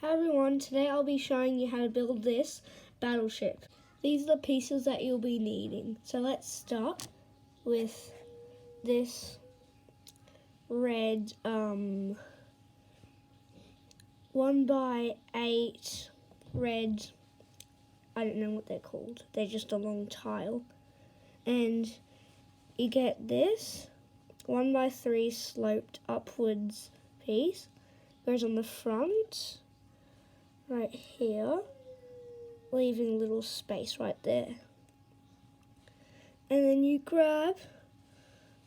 Hi everyone, today I'll be showing you how to build this battleship. These are the pieces that you'll be needing. So let's start with this red 1x8 red, I don't know what they're called, they're just a long tile. And you get this 1x3 sloped upwards piece, goes on the front right here, leaving a little space right there. And then you grab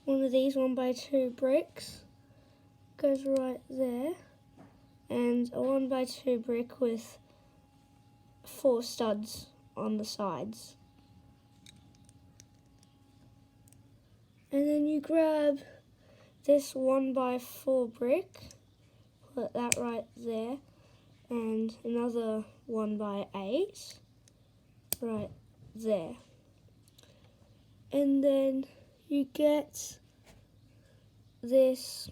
one of these 1x2 bricks, goes right there, and a 1x2 brick with 4 studs on the sides. And then you grab this 1x4 brick, put that right there, and another 1x8 right there. And then you get this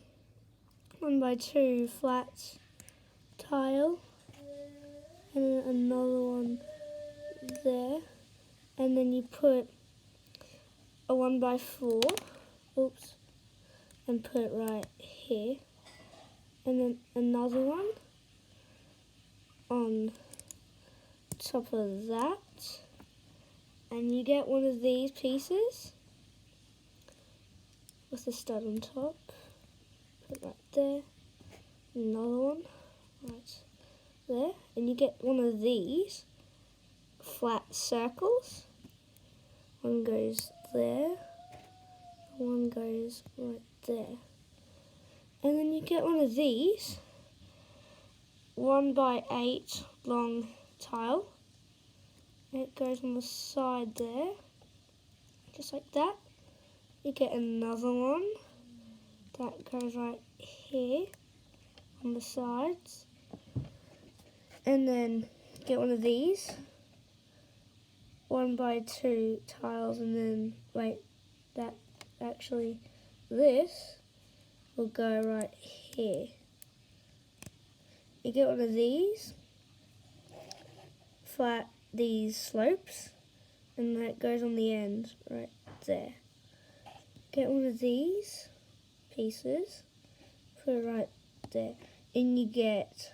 1x2 flat tile and another one there, and then you put a 1x4, and put it right here, and then another one on top of that, and you get one of these pieces with a stud on top, put it right there, another one right there, and you get one of these flat circles. One goes there, one goes right there, and then you get one of these 1x8 long tile. It goes on the side there, just like that. You get another one that goes right here on the sides, and then get one of these 1x2 tiles, and then this will go right here. You get one of these these slopes, and that goes on the end right there. Get one of these pieces, put it right there, and you get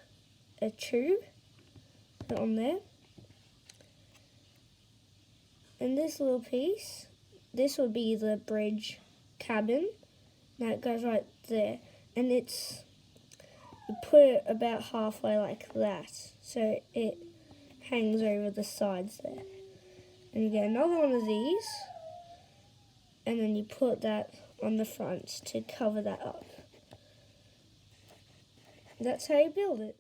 a tube, put it on there. And this little piece, this will be the bridge cabin. Now it goes right there, and you put it about halfway like that, so it hangs over the sides there. And you get another one of these, and then you put that on the front to cover that up. That's how you build it.